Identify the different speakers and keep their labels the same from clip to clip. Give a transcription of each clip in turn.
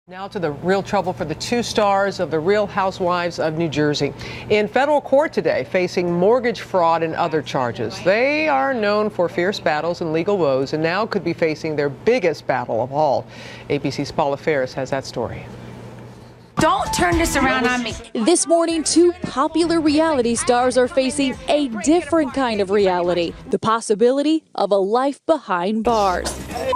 Speaker 1: Now to the real trouble for the two stars of the Real Housewives of New Jersey. In federal court today, facing mortgage fraud and other charges. They are known for fierce battles and legal woes and now could be facing their biggest battle of all. ABC's Paula Ferris has that story.
Speaker 2: Don't turn this around on me.
Speaker 3: This morning, two popular reality stars are facing a different kind of reality. The possibility of a life behind bars.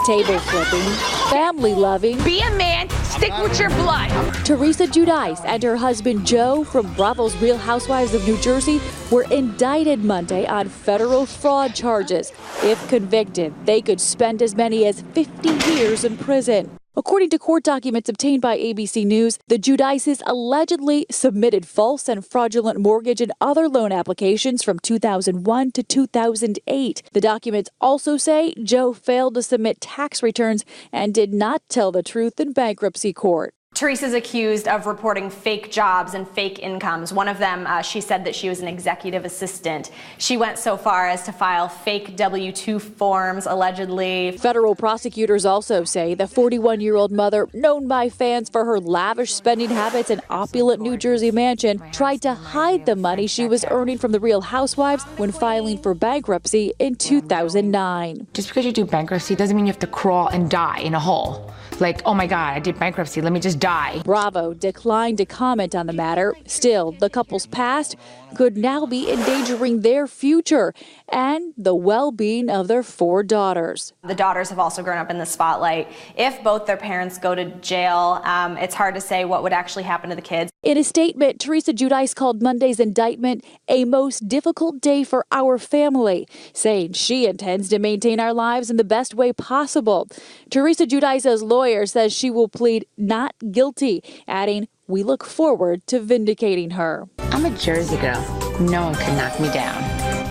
Speaker 3: Table flipping, family loving.
Speaker 2: Be a man, stick with your blood.
Speaker 3: Teresa Giudice and her husband Joe from Bravo's Real Housewives of New Jersey were indicted Monday on federal fraud charges. If convicted, they could spend as many as 50 years in prison. According to court documents obtained by ABC News, the Giudices allegedly submitted false and fraudulent mortgage and other loan applications from 2001 to 2008. The documents also say Joe failed to submit tax returns and did not tell the truth in bankruptcy court.
Speaker 4: Teresa's accused of reporting fake jobs and fake incomes. One of them, she said that she was an executive assistant. She went so far as to file fake W-2 forms, allegedly.
Speaker 3: Federal prosecutors also say the 41-year-old mother, known by fans for her lavish spending habits and opulent New Jersey mansion, tried to hide the money she was earning from the Real Housewives when filing for bankruptcy in 2009.
Speaker 2: Just because you do bankruptcy doesn't mean you have to crawl and die in a hole. Like, oh my God, I did bankruptcy, let me just die.
Speaker 3: Bravo declined to comment on the matter. Still, the couple's past could now be endangering their future and the well-being of their 4 daughters.
Speaker 4: The daughters have also grown up in the spotlight. If both their parents go to jail, it's hard to say what would actually happen to the kids.
Speaker 3: In a statement, Teresa Giudice called Monday's indictment a most difficult day for our family, saying she intends to maintain our lives in the best way possible. Teresa Giudice's lawyer says she will plead not guilty, adding, "We look forward to vindicating her."
Speaker 2: I'm a Jersey girl. No one can knock me down.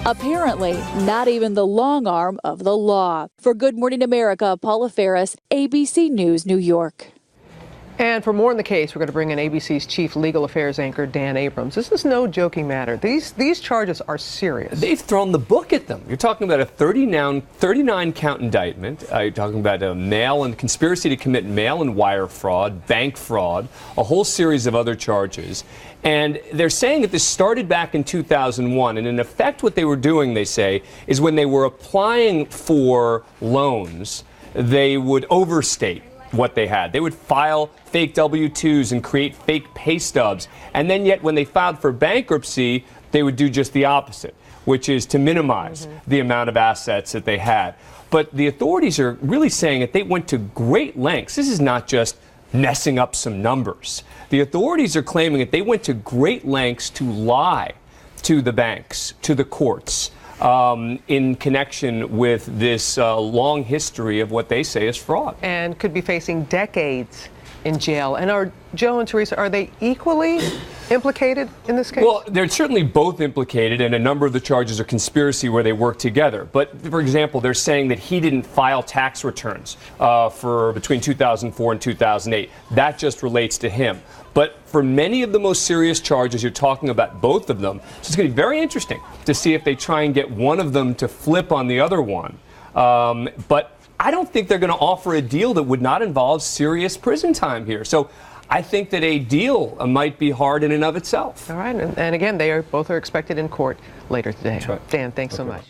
Speaker 3: Apparently, not even the long arm of the law. For Good Morning America, Paula Ferris, ABC News, New York.
Speaker 1: And for more on the case, we're going to bring in ABC's chief legal affairs anchor, Dan Abrams. This is no joking matter. These charges are serious.
Speaker 5: They've thrown the book at them. You're talking about a 39 count indictment. You're talking about a mail and conspiracy to commit mail and wire fraud, bank fraud, a whole series of other charges. And they're saying that this started back in 2001. And in effect, what they were doing, they say, is when they were applying for loans, they would overstate what they had. They would file fake W-2s and create fake pay stubs. And then yet when they filed for bankruptcy, they would do just the opposite, which is to minimize the amount of assets that they had. But the authorities are really saying that they went to great lengths. This is not just messing up some numbers. The authorities are claiming that they went to great lengths to lie to the banks, to the courts, in connection with this long history of what they say is fraud.
Speaker 1: And could be facing decades in jail. And are Joe and Teresa, are they equally implicated in this case?
Speaker 5: Well, they're certainly both implicated, and a number of the charges are conspiracy where they work together. But, for example, they're saying that he didn't file tax returns for between 2004 and 2008. That just relates to him. But for many of the most serious charges, you're talking about both of them. So it's going to be very interesting to see if they try and get one of them to flip on the other one. But I don't think they're going to offer a deal that would not involve serious prison time here. So I think that a deal might be hard in and of itself.
Speaker 1: All right. And again, both are expected in court later today.
Speaker 5: That's right.
Speaker 1: Dan, thanks so much.